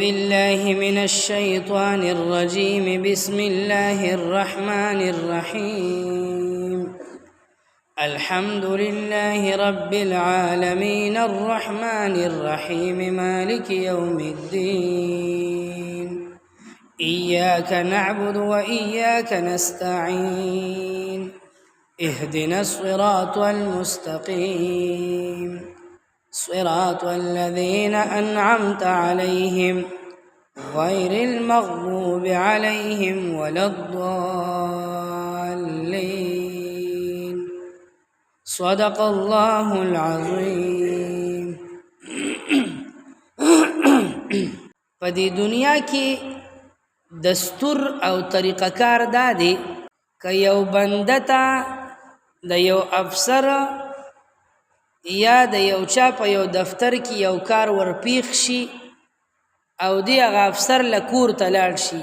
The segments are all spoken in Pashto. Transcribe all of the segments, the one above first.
بالله من الشيطان الرجيم. بسم الله الرحمن الرحيم. الحمد لله رب العالمين الرحمن الرحيم مالك يوم الدين. إياك نعبد وإياك نستعين. اهدنا الصراط المستقيم صراط الذين أنعمت عليهم غير المغضوب عليهم ولا الضالين. صدق الله العظيم. پدی دنیا کی دستور او طریقہ کار دادی که یو بندتا د یو افسر یا د یو چا په یو دفتر کې یو کار ورپیښ شي او دی هغه افسر له کور ته لاړ شي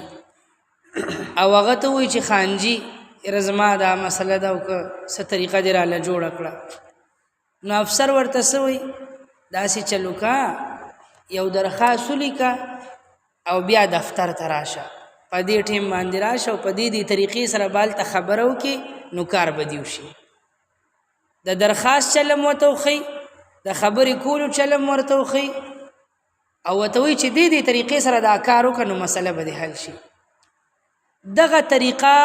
او هغه ته وایي چې خانجي یاره زما دا مسله ده او که څه طریقه دې راله جوړه کړه، نو افسر ورته څه وایي؟ داسې چلو کا، یو درخواست ولیکه او بیا دفتر ته راشه، په دې ټیم باندې راشه او په دې طریقې سره بالته خبره وکړي نو کار به دې وشي. د درخواست چلم ورته وښي، د خبرې کولو چلم ورته وښي او ورته وایي چې دې طریقې سره دا کار وکړه نو مسله به دې حل شي. دغه طریقه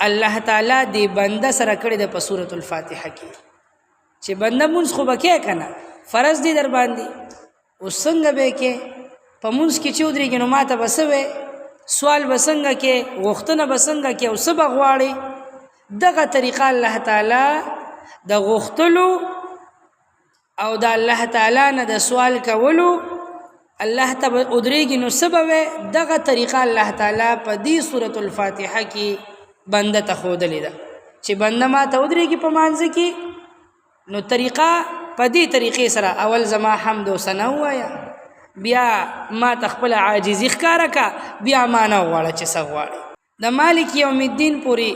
الله تعالی دې بنده سره کړې ده په سورة الفاتحه کې چې بنده مونځ خو به کې که نه، فرض دی در باندې، اوس څنګه به کې په مونځ کې چې ودرېږي نو ما ته به څه وی، سوال به څنګه کې، غوښتنه به څنګه کې او څه به غواړې. دغه طریقه الله تعالی د غوښتلو او د الله تعالی نه د سوال کولو الله ته به ودرېږي نو څه به وی، دغه طریقه الله تعالی په دې سورة الفاتحه کې بنده ته ښودلې ده چې بنده ما ته ودرېږي په مانځه کې نو طریقه په دې طریقې سره اول زما حمد و ثنا ووایه، بیا ما ته خپله عاجزي ښکاره که، بیا ما نه وغواړه چې څه غواړې. د مالک یوم الدین پورې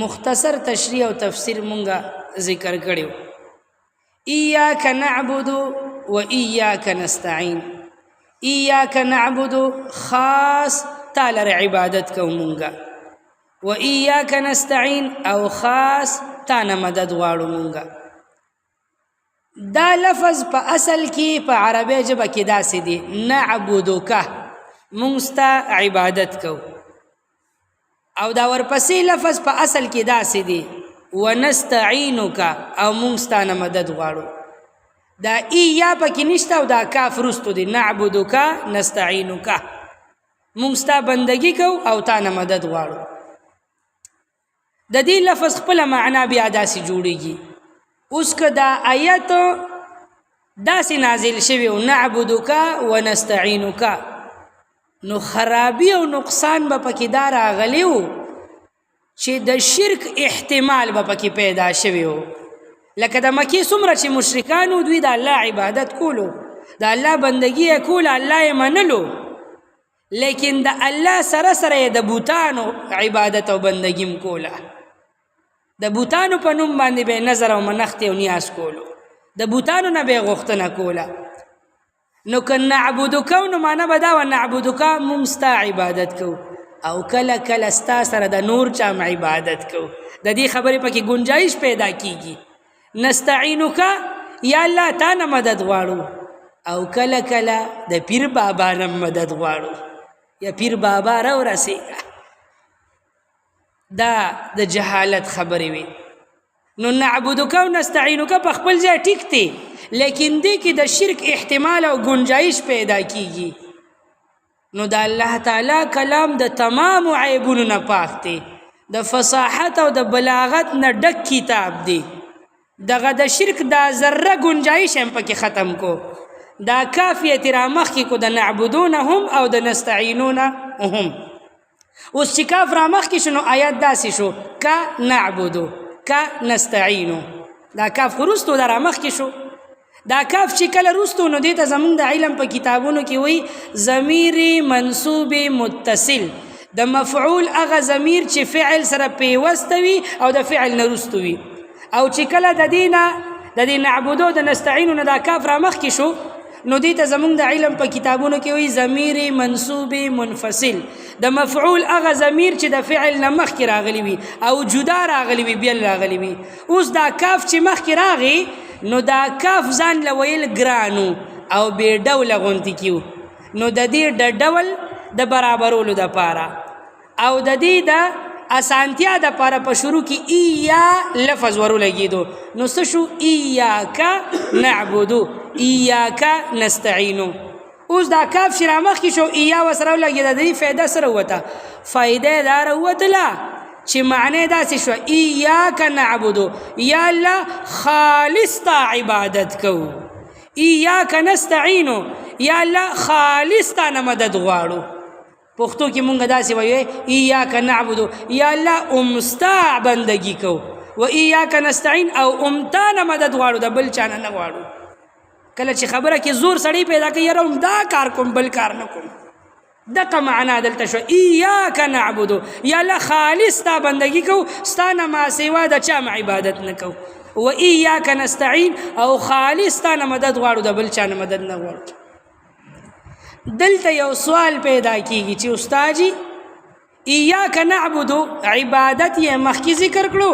مختصر تشریح او تفسیر مونږه ذکر کړیو. ایاک نعبد و ایاک نستعین. ایاک نعبد خاص تالر عبادت کو مونږه، و ایاک نستعین او خاص تانه مدد غواړو مونږه. دا لفظ په اصل کې په عربی ژبه کې داسې دی، نعبدک مونږ ستا عبادت کو، او دا ورپسې لفظ په اصل کې داسې دی ونستعینک او مونږ ستا نه مدد غواړو. دا یا پکې نشته او دا کاف رستو دی، نعبدک نستعینک مونږ ستا بندگی کو او تا نه مدد غواړو. د دې لفظ خپله معنا بیا داسې جوړیږي. اوس که دا آیت داسې نازل شوی و نعبدک و نستعینک نو خرابی او نقصان به پکې دا راغلی و چې د شرک احتمال به پکې پیدا شوی و. لکه د مکې څومره چې مشرکانو دوی د الله عبادت کولو، د الله بندگی یې کوله، الله یې منلو، لیکن د الله سره سره یې د بوتانو عبادت او بندگیم کوله، د بوتانو په نوم باندې به نظر او منښت او نیاز کولو، د بوتانو نه به غوښتنه کوله. نو که نعبدکو نو معنی به دا و نعبدک مونږ ستا عبادت کو او کله کله ستا سره د نور چا عبادت کو. د دې خبرې پکې گنجایش پیدا کیږي. نستعینک یا الله تا نه مدد غواړو او کله کله د پیر بابا نه مدد غواړو، یا پیر بابا راورسېږه. دا د جهالت خبرې وي. نو نعبدک او نستعینک په خپل ځای ټیک دی، لیکن دې کې د شرک احتمال او گنجایش پیدا کیږي. نو د الله تعالی کلام د تمام عیبونو نه پاک دی، د فصاحت او د بلاغت نه ډک کتاب دی. دغه د شرک دا ذره گنجایش هم پکې ختم کو. دا کافیت را مخکې کو د نعبدون هم او د نستعینون هم. اوس چې کاف را مخکې شو نو آیات داسې شو که نعبدو که نستعینو. دا کاف رستو دا را مخکې شو. دا کاف چې کله رستو نو دې ته زمونږ د علم په کتابونو کې وایي ضمیر منصوب متصل، د مفعول هغه ضمیر چې فعل سره پیوسته وي او د فعل نه رستو وي. او چې کله د دې نعبدو د نستعینو نه دا کاف را مخکې شو نو دې ته زمونږ د علم په کتابونو کې وایي ضمیر منصوب منفصل د مفعول هغه ضمیر چې د فعل نه مخکې راغلی وي او جدا راغلی وي بیل راغلی وي. اوس دا کاف چې مخکې راغی نو دا کاف ځان له ویل ګرانو او بې ډوله غوندې کیو، نو د دې د ډول د برابرولو دپاره او د دې د اسانتیا دپاره په شروع کې ایا لفظ ورولګېدو، نو څه شو؟ ایاک نعبدو ایاک نستعینو. اوس دا کاف چې رامخکې شو ایا ورسره ولګېده، د دې فایده څه راووته؟ فایده یې دا راووتله چې معنی داسې شوه ایاک نعبدو، یا الله خالص تا عبادت کوو، ایاک نستعینو یا الله خالص تا نه مدد غواړو. پښتو کې مونږ داسې وایو ایاک نعبدو یا الله امستا بندگی کوو، و ایاک نستعین او امتا نه مدد غواړو، د بل چا نه غواړو. کله چې خبره کې زور سړی پیدا کوي یاره دا کار کوم بل کار نه کوم، دغه معنا دلته شو ایاک نعبدو یا الله خالص تا بندگی کوو، ستا نه ما سوا د چا عبادت نه کوو، و ایاک نستعین او خالص تا نه مدد غواړو، د بل چا نه مدد نه غواړو. دلته یو سوال پیدا کیږي چې استاد جی ایاک نعبدو عبادت یې مخکې ذکر کړو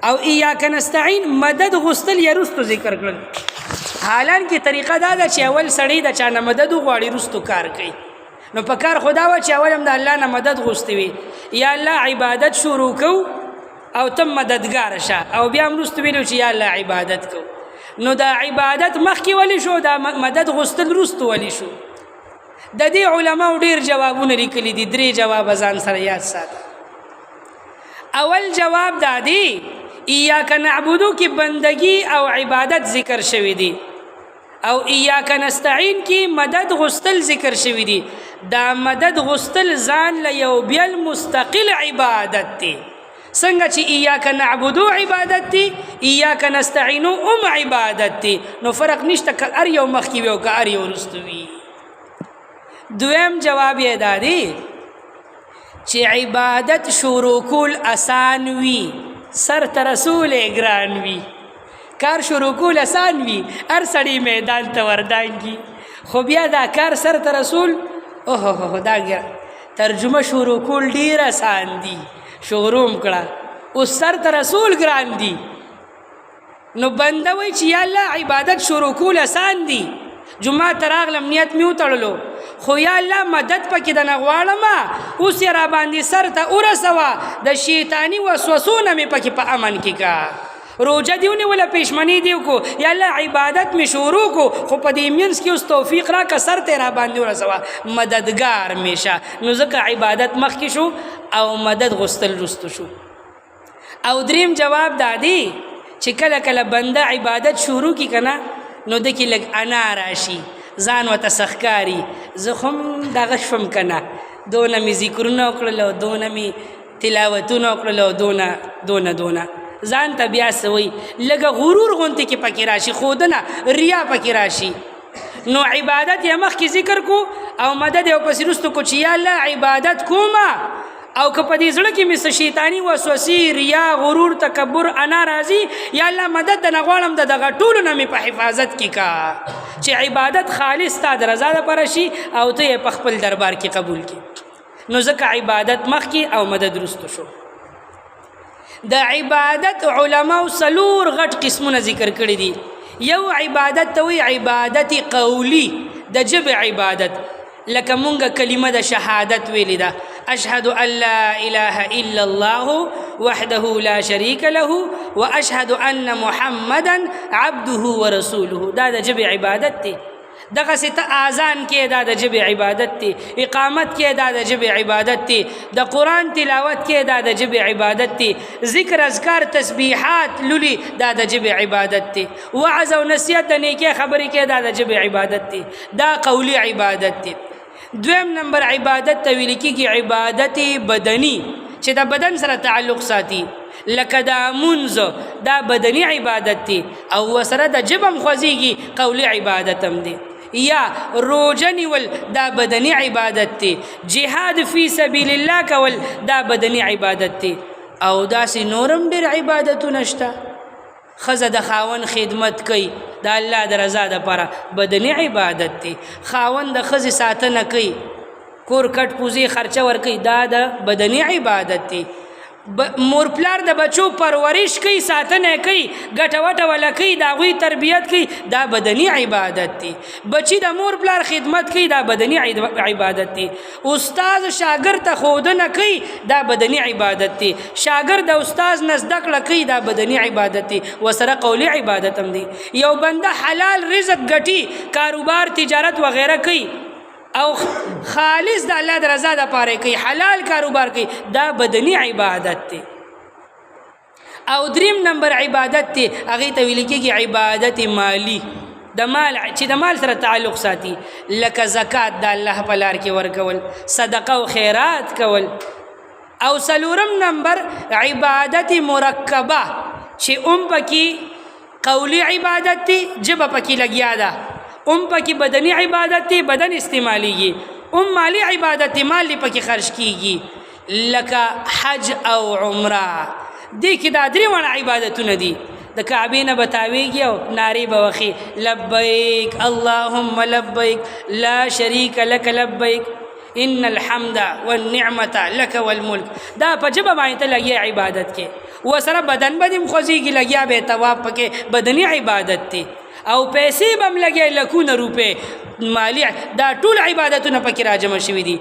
او ایاک نستعین مدد غوښتل یې وروستو ذکر کړل. حالانکه طریقه دا ده چې اول سړی د چا نه مدد وغواړي وروستو کار کوي، نو په کار خدا وه چې اول هم د الله نه مدد غوښتې وي، یا الله عبادت شروع کوو او ته مددګار شه، او بیا هم وروستو ویلو چې یا الله عبادت کوو. نو دا عبادت مخکې ولې شو، دا مدد غوښتل وروستو ولې شو؟ د دې علماو ډېر جوابونه لیکلي دي، 3 جواب ځان سره یاد ساته. اول جواب دا دی ایاک نعبدو کې بندگی او عبادت ذکر شوی دی، او ایاک نستعین کې مدد غوښتل ذکر شوی دی. دا مدد غوښتل ځان له یو بیل مستقل عبادت دی، څنګه چې ایاک نعبدو عبادت دی ایاک نستعینو عبادت دی، نو فرق نشته که هر یو مخکې وي او که هر یو وروستو وي. دویم جواب یې دا دی چې عبادت شروع کول اسان وي، سر ته رسول ګران وي. کار شروع کول اسان وي، هر سړی میدان ته وردانګي، خو بیا دا کار سر ته رسول اوه دا ترجمه شروع کول ډیر اسان دي، شروع کړه اوس سر ته رسول ګران دي. نو بنده وایي چې یا الله عبادت شروع کول اسان دي، جمعه ته راغلم نیت مې وتړلو، خو یا الله مدد پکې دنه غواړم، اوس یې را باندې سر ته ورسوه، د شیطاني وسوسو نه مې پکې په امن کې کا، روجه دې ونیوله، پېشمني دې وکړو، یا الله عبادت مې شروع کړو، خو په دې منځ کې اوس توفیق راکړه سر ته یې را باندې ورسوه، مددګار مې شه. نو ځکه عبادت مخکې شو او مدد غوښتل وروستو شو. او دریم جواب دا دی چې کله کله بنده عبادت شروع کړي که نه، نو دکې لږ انا راشي، ځان ورته سخکاري، زه خو هم دغه شوم که نه، دونه مې ذکرونه وکړل او دونه مې تلاوتونه وکړل او دونه ځان ته بیا څه وایي لږه غرور غوندې کې پکې راشي، ښودنه ریا پکې راشي. نو عبادت یې مخکې ذکر کو او مدد یې ورپسې وروستو کو چې یا الله عبادت کومه، او که په دې زړه کې مې څه شیطاني وسوسې ریا غرور تکبر انا راځي، یا الله مدد دنه غواړم د دغه ټولو نه مې په حفاظت کې کا، چې عبادت خالص تا د رضا دپاره شي او ته یې په خپل دربار کې قبول کړي. نو ځکه عبادت مخکې او مدد وروستو شو. د عبادت علماو 4 غټ قسمونه ذکر کړي دي. یو عبادت ته وایي عبادت قولی، د ژبې عبادت، لکه مونږ کلمه د شهادت ویلې ده، اشهد ان لا اله الا الله وحده لا شريك له واشهد ان محمدا عبده ورسوله، دا د ژبې عبادت دی. دغسې ته اذان کې دا د ژبې عبادت دی، اقامت کې دا د ژبې عبادت دی، د قرآن تلاوت کې دا د ژبې عبادت دی، ذکر اذکار تسبیحات لولي دا د ژبې عبادت دی، وعظ او نصیحت د نیکۍ خبرې کې دا د ژبې عبادت دی، دا قولی عبادت دی. دویم نمبر عبادت ته ویل کېږي عبادت بدني، چې د بدن سره تعلق ساتي، لکه دا منځ دا بدني عبادت دی او ورسره د ژبه هم خوځېږي، قولي عبادت هم دی. یا روژه نیول دا بدني عبادت دی، جهاد فی سبیل الله کول دا بدني عبادت دی، او داسې نورم ډېر عبادتونه شته. ښځه د خاوند خدمت کوي د الله د رضا دپاره بدني عبادت دی. خاوند د ښځې ساتنه کوي، کور کټ پوزي خرچه ورکوي، دا د بدني عبادت دی. مور پلار د بچو پرورش کوي، ساتنه کوي، ګټه وټه وله کوي، د هغوی تربیت کوي، دا بدني عبادت دی. بچی د مور پلار خدمت کوي، دا بدني عبادت دی. استاد شاګرد ته ښودنه کوي، دا بدني عبادت دی. شاګرد د استاد نه زده کړه کوي، دا بدني عبادت دی. ورسره قولي عبادت هم دی. یو بنده حلال رزق ګټي، کاروبار تجارت وغیره کوي او خالص د الله د رضا دپاره کوي، حلال کاروبار کوي، دا بدني عبادت دی. او دریم نمبر عبادت دی، هغې ته ویل کېږي عبادت مالی، د مال چې د مال سره تعلق ساتي، لکه زکات د الله په لار کې ورکول، صدقه او خیرات کول. او څلورم نمبر عبادت مرکبه چې پکې قولی عبادت دی، ژبه پکې لګیا ده، پکې بدني عبادت دی، بدن استعمالیږي، مالی عبادت دی، مال دی پکې خرج کیږي، لکه حج او عمره. دې کې دا درې واړه عبادتونه دي. د کعبې نه به تاویږي او نارې به وخي لبیک اللهم لبیک لا شریک لک لبیک ان الحمد والنعمة لك والملک. دا په ژبه باندې ته لګیا عبادت کې، ورسره بدن به دې خوځېږي، لګیا به طواف پکې بدني عبادت دی. او پیسې به هم لګیا لکونه روپۍ مالی، دا ټول عبادتونه پکې راجمع شوي دي.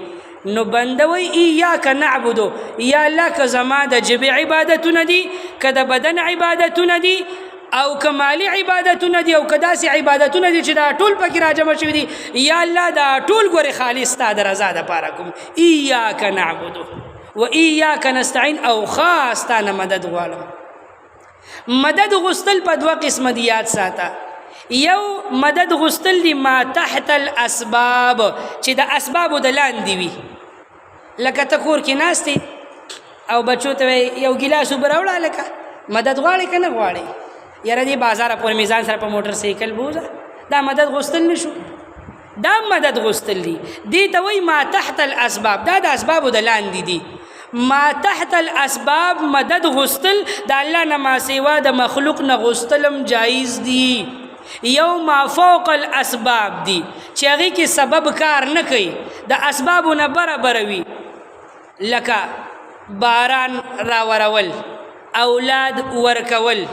نو بنده وایي ایاک نعبدو، یا الله که زما د ژبې عبادتونه دي، که د بدن عبادتونه دي، او که مالی عبادتونه دي، او که داسې عبادتونه دي چې دا ټول پکې راجمع شوي دي، یا الله دا ټول ګورې خالص ستا د رضا دپاره کوم. ایاک نعبدو و ایاک نستعین، او خاص تا نه مدد غواړم. مدد غوښتل په دوه قسمه دي، یاد ساته. یو مدد غوښتل دي ما تحت الاسباب، چې د اسبابو د لاندې وي. لکه ته کور کې ناستې او بچو ته یو ګیلاس اوبه راوړه، لکه مدد غواړې که نه غواړې؟ یاره دې بازاره پورې میزان سره په موټر سایکل بوځه، دا مدد غوښتل نه شو، دا مدد غوښتل دي. دې ته وایي ما تحت الاسباب، دا د اسبابو د لاندې دي. ما تحت الاسباب مدد غوښتل د الله نه ما سوا د مخلوق نه غوښتلم جایز دي. یو ما فوق الاسباب دی چې هغې کې سبب کار نه کوي، د اسبابو نه برابر وي، لکه باران راورول، اولاد ورکول،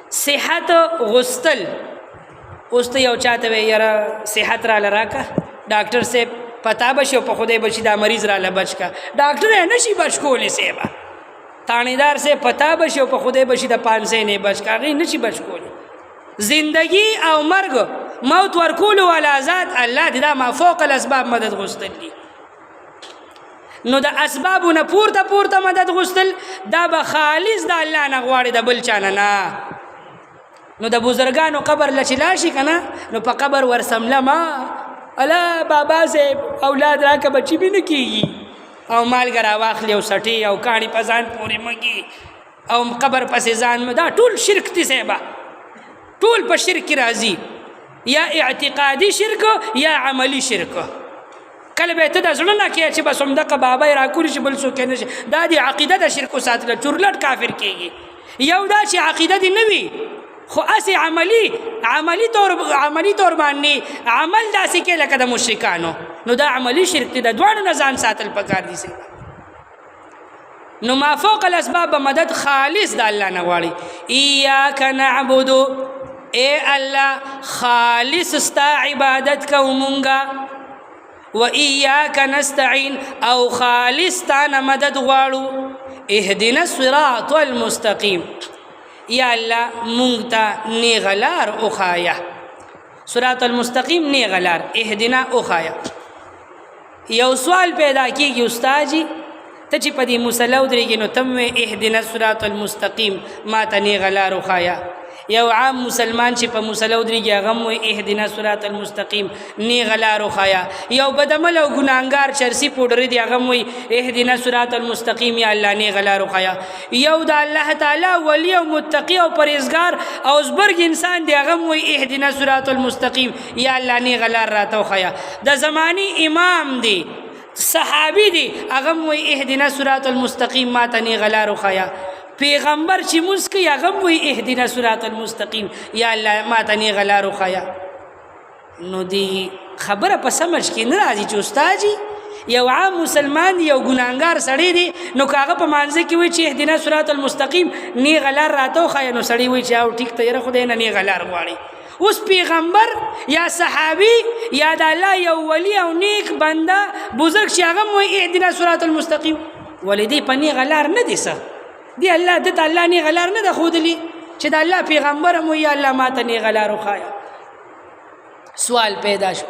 صحت غوښتل. اوس ته یو چاته وایي یاره صحت راله راکه، ډاکټر صاحب پتا به شي او په خدای به شي دا مریض راله بچ که، ډاکټر یې نه شي بچ کولی صاحبه، تانیدار صاحب پتا به شي او په خدای به شي د 500 نه بچ که، هغې نه شي بچ کولی. زندگی او مرگ موت ورکولو والا ذات الله دی، دا ما فوق الاسباب مدد غوښتل دي. نو د اسبابو نه پورته مدد غوښتل، دا به خالص د الله نه غواړي، د بل چا نه. نو د بزرګانو قبر له چې لاړ شي که نه، نو په قبر ورسمله ما الله بابا صاحب اولاد راکه بچي مې نه کېږي، او مالګه راواخلي او سټې او کاڼي په ځان پورې مږي او قبر پسې ځان، دا ټول شرک دی صاحبه، ټول په شرک راځي، یا اعتقادي شرک یا عملی شرک. کله به ته د زړه نه کې چې بس همدغه بابا یې راکولی شي بل څوک یې نه شي، دا د عقیده د شرک ساتله، چورلټ کافر کېږي. یو دا چې عقیده دې نه وي خو هسې عملی طور باندې عمل داسې کې لکه د مشرکانو، نو دا عملی شرک دی، د دواړو نه ځان ساتل پکار دي. نو ما فوق الاسباب به مدد خالص د الله نه غواړي. ایاک نعبدو، اے الله خالص ستا عبادت کو مونږه، و ایاک نستعین، او خالص تا نه مدد غواړو. اهدنا الصراط المستقیم، یا الله مونږ ته نیغه لار وښایه، صراط المستقیم نیغه لار، اهدنا وښایه. یو سوال پیدا کېږي استاد جي ته چې په دې مصلی ودرېږي نو ته م اهدنا الصراط المستقیم، ما ته نیغه لار وښایه. یو عام مسلمان چې په مصلی ودرېږي هغه هم وایي اهدنا الصراط المستقیم، نیغه لار وښایه. یو بدعمل او ګناهګار چرسي پوډري دی هغه هم وایي اهدنا الصراط المستقیم، یا الله نیغه لار وښایه. یو د الله تعالی ولی او متقي او پرهیزګار او زبرګ انسان دی هغه هم وایي اهدنا الصراط المستقیم، یا الله نیغه لار راته وښایه. د زماني امام دی، صحابي دی، هغه هم وایي اهدنا الصراط المستقیم، ما ته نیغه لار وښایه. پیغمبر چې مونځ کوي هغه هم وایي اهدنا صراط المستقیم، یا الله ما ته نیغه لار وښایه. نو دی خبره په سمجھ کې نه راځي چې استاد جي یو عام مسلمان یو ګناهګار سړی دی، نو که هغه په مانځه کې وایي چې اهدنا صراط المستقیم نیغه لار راته وښایه، نو سړی وایي چې او ټیک ته یاره خدای نه نیغه لار غواړي. اوس پیغمبر یا صحابي یا د الله یو ولی او نیک بنده بزرګ چې هغه هم وایي اهدنا صراط المستقیم، ولې دی په نیغه لار نه دی څه دی الله دته الله نیغه لار نه ده ښودلي چې د الله پیغمبر هم وایي الله ما ته نیغه لار وښایه. سوال پیدا شو.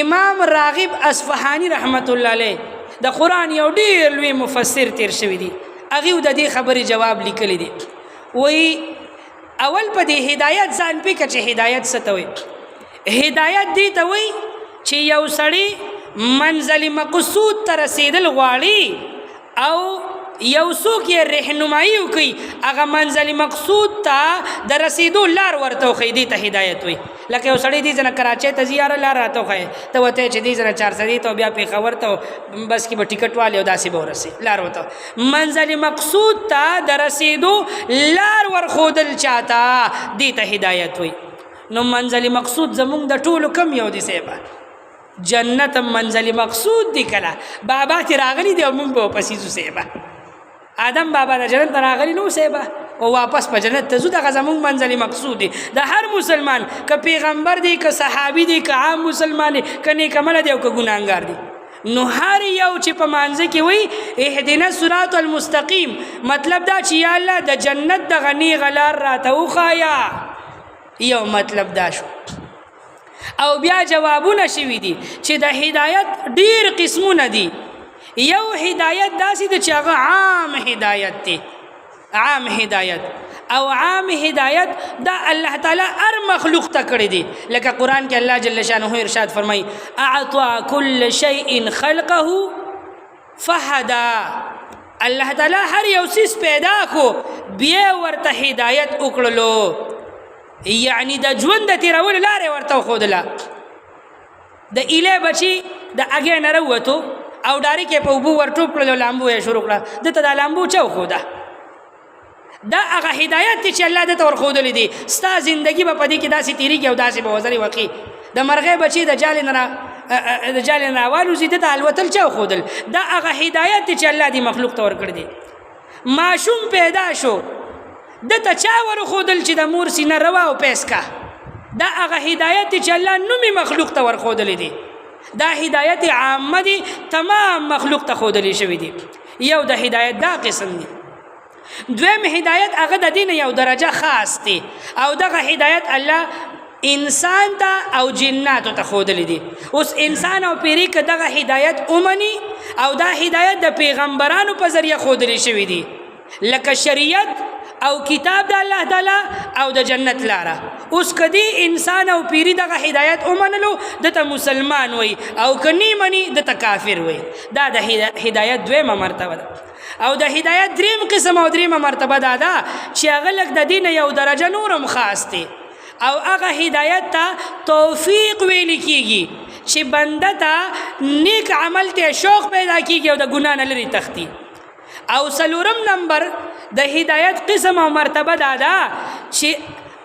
امام راغب اصفهانی رحمت الله علیه د قرآن یو ډېر لوی مفسر تیر شوی دی، هغې د دې خبرې جواب لیکلی دی. وایي اول په دې هدایت ځان پوهېږه چې هدایت څه ته وایي. هدایت دې ته وایي چې یو سړی منزل مقصود ته رسېدل غواړي او یو څوک یې رهنمایي وکړي هغه منزل مقصود ته د رسېدو لار ورته وښیي، دې ته هدایت وایي. لکه یو سړی دې ځنه کراچۍ ته ځي یاره لار راته وښیي، ته ورته چې دې ځنه چارسدې ته بیا پېښور ته بس کې به ټیکټ والې او داسې به ورسې لار ورته منزل مقصود ته د رسېدو لار ورښودل چاته دې ته هدایت وایي. نو منزل مقصود زمونږ د ټولو کم یو دی صاحبه، جنت منزل مقصود دی. کله بابا چې راغلی دی او موږ به ورپسې ځو صاحبه، آدم بابا د جنت ته راغلی نو صاحبه او واپس په جنت ته ځو، دغه زمونږ منزل مقصود دی. د هر مسلمان که پیغمبر دی که صحابي دی که عام مسلمان دی که نیک عمله دی او که ګناهګار دی، نو هر یو چې په مانځه کې وایي اهدنا الصراط المستقیم، مطلب دا چې یا الله د جنت دغه نیغه لار راته وښایه. یو مطلب دا شو. او بیا جوابونه شوي دي چې د هدایت ډېر قسمونه دي. یو هدایت داسې ده چې هغه عام هدایت دی، عام هدایت. او عام هدایت دا الله تعالی هر مخلوق ته کړی دی. لکه قرآن کې الله جل شانه ارشاد فرمایي اعطى كل شيء خلقه فهدى. الله تعالی هر یو څیز پیدا کو بیا ورته هدایت وکړلو، یعنی د ژوند د تېرولو لارې ورته وښودله. د ایله بچي د اګې نه راووتو او ډارې کې په اوبو ورټوپ کړل او لامبو یې شروع کړه، دته دا لامبو چا وښوده؟ دا هغه هدایت دی چې الله دته ورښودلی دی. ستا زندګي به په دې کې داسې تېرېږي او داسې به وزرې وقي. د مرغۍ بچي د جالې نه راوالوځي، دته الوتل چا وښودل؟ دا هغه هدایت دی چې الله دې مخلوق ته ورکړی دی. ماشوم پیدا شو، دته چا ورښودل چې د مور سینه روا او پیس کا؟ دا هغه هدایت دی چې الله نومې مخلوق ته ورښودلی دی. دا هدایت عامه دی، تمام مخلوق ته ښودلی شوي دي. یو د هدایت دا قسم دی. دویم هدایت هغه د دین یو درجه خاص دی، او دغه هدایت الله انسان ته او جناتو ته ښودلی دی. اوس انسان او پیری که دغه هدایت ومني او دا هدایت د پیغمبرانو په ذریعه ښودلی شوي دي، لکه شریعت او کتاب د الله تعالی او د جنت لاره. اوس کدی انسان او پیری دغه هدایت ومنلو دته مسلمان وي، او کني مني دته کافر وي. دا د هدایت دویمه مرتبه ده. او د هدایت دریم قسم او دریمه مرتبه دا ده چې هغه لږ د دین یو درجه نورم خاص دی، او هغه هدایت ته توفیق ویل کیږي چې بنده ته نیک عمل ته شوق پیدا کیږي او د ګناه نه لرې تښتي. او څلورم نمبر د هدایت قسم او مرتبه دا ده چې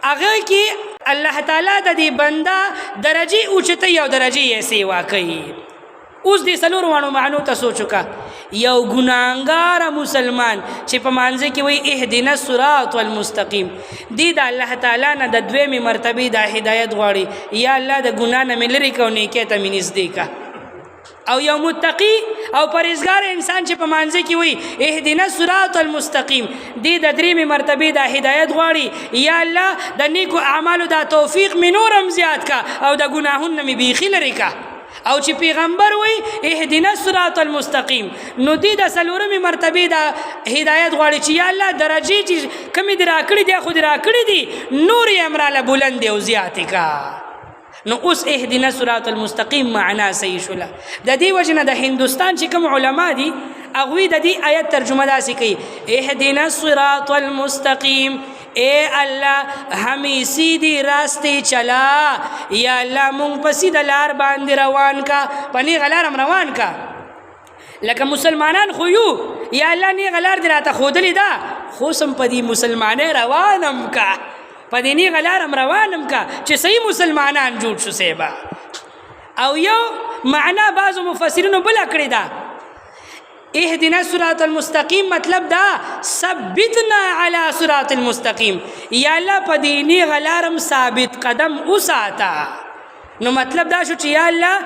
هغه کې الله تعالی د دې بنده درجې اوچتوي او درجې یې سیوا کوي. اوس دې څلورو واړو معنو ته سوچ وکړه. یو ګناهګاره مسلمان چې په مانځه کې وایي اهدنا الصراط المستقیم، دی د الله تعالی نه د دویمې مرتبې دا هدایت غواړي، یا الله د ګناه نه مې لرې کړه او نیکۍ ته مې نږدې کړه. او یو متقی او پرهیزګار انسان چې په مانځه کې وایي اهدنا الصراط المستقیم، دی د دریمې مرتبې دا هدایت غواړي، یا الله د نیکو اعمالو دا توفیق مې نور هم زیات کړه او د ګناهونو نه مې بیخي لرې کړه. او چې پیغمبر وایي اهدنا الصراط المستقیم، نو دی د څلورمې مرتبې دا هدایت غواړي چې یا الله درجې چې کمې دې راکړي دي خو دې راکړي دي نور یې امراله بلند دی او زیاتې کړه. نو اوس اهدنا الصراط المستقیم معنا صحیح شوله. د دې وجه نه د هندوستان چې کوم علما دي هغوی د دې آیت ترجمه داسې کوي اهدنا الصراط المستقیم، اے الله همی سیدی راستی چلا، یا الله مونږ په سیده لار باندې روان کا، په نیغه لار هم روان کا. لکه مسلمانان خو یو، یا الله نیغه لار دې راته ښودلې ده خو سم پدی مسلمانې روانم کا پدی نی غلارم روانم کا چې صحیح مسلمانان جوړ شو سیبا. او یو معنا بعض مفسرینو بل کړی دا اهدنا الصراط المستقیم مطلب دا ثبتنا علی صراط المستقیم یا الله پدی نی غلارم ثابت قدم اوساتا. نو مطلب دا شو چې یا الله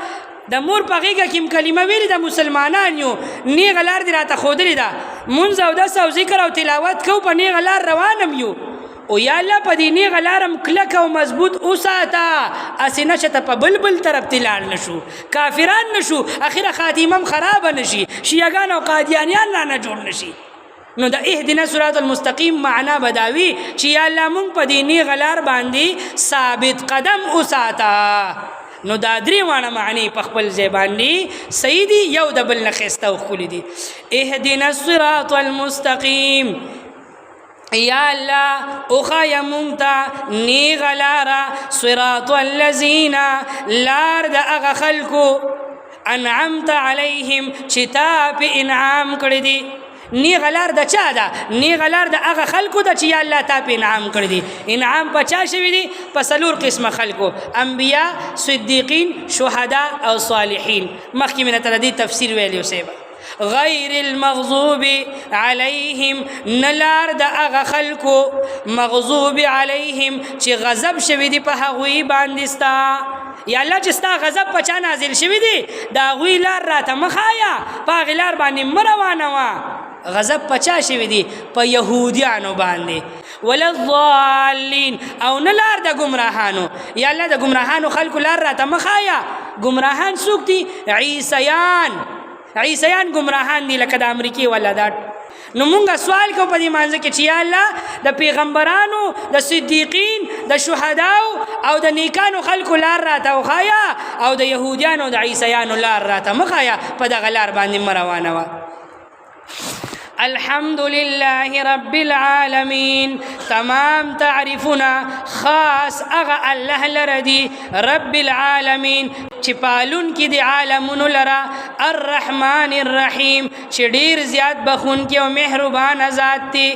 د مور په غیږه کې کلمه ویلې د مسلمانان یو نیغه لار دې راته ښودلې ده مونځ او دس او ذکر او تلاوت کو په نیغه لار روانم یو او یا الله په دې نیغه لارم کلک او مضبوط اوساته اسې نه چې ته په بلبل طرف ته لاړ نشو کافران نشو اخره خاتمه خراب نشي شیعاګان او قادیانیان نه جوړ نشي. نو د اهدنا صراط المستقیم معنا بداوی چې یا الله مونږ په دې نیغه لار باندې ثابت قدم اوساته. نو دا درې وانه معنی په خپل ځای باندې صحیح دي یو د بل نه ښایسته او ښکلي دي. اهدنا الصراط المستقیم یا الله اوښایه مونږ ته نیغه لاره صراط الذین لار د هغه خلکو انعمت علیهم چې تا پې انعام کړی دي. نیغه لار د چا ده؟ نیغه لار د هغه خلکو ده چې یا الله تا په انعام کړی دي. انعام په چا شوي دي؟ په څلور قسمه خلکو انبیا صدیقین شهدا او صالحین. مخکې مې درته د دې تفسیر ویلی اوسېبه غیر المغضوب علیهم نلار د هغه خلکو مغضوب علیهم چې غضب شوي دي په هغوی باندې ستا یا الله چې ستا غضب په چا نازل شوي دي د هغوی لار راته مه ښایه په هغې لار باندې مه روانوه. غضب په چا شوي دي؟ په یهودیانو باندې. ولا الضالین او نه لار د ګمراهانو یا الله د ګمراهانو خلکو لار راته مه ښایه. ګمراهان څوک دي؟ عیسیان ګمراهان دي لکه د امریکې ولادات. نو مونږه سوال کوو په دې مانځه کې چې یا الله د پیغمبرانو د صدیقین د شهداو او د نیکانو خلکو لار راته وښایه او د یهودیانو د عیسیانو لار راته مه ښایه په دغه لار باندې مه روانوه. الحمد لله رب العالمین تمام تعریفنا خاص اغا الله لردی رب العالمین چې پالون کې د عالمونو لرا الرحمن الرحیم چې ډیر زیات بخون کې او مهربان ذات دی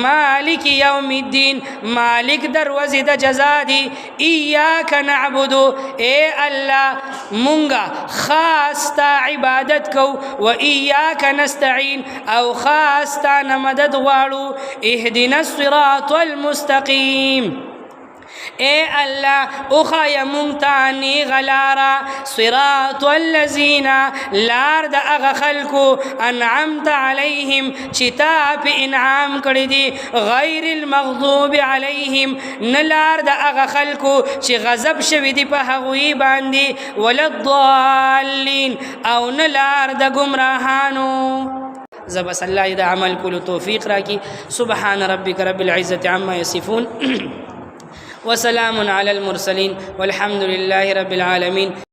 مالک یوم الدین مالک دروازې د جزا دی. ایاک نعبد اے الله مونږه خاص تا عبادت کو و ایاک نستعین او خاص تا مدد غواړو. اهدنا الصراط المستقیم اے اللہ اخای مونتانی غلارا صراط الذین لار دا اغا خلکو انعمت علیہم چتا پی انعام کردی غیر المغضوب علیہم نلار دا اغا خلکو چی غضب شویدی پا حغوی باندی ولدالین او نلار دا گمراہانو. زبس اللہ دا عمل کلو توفیق راکی. سبحان ربک رب العزت عما یصفون وسلام على المرسلين والحمد لله رب العالمين.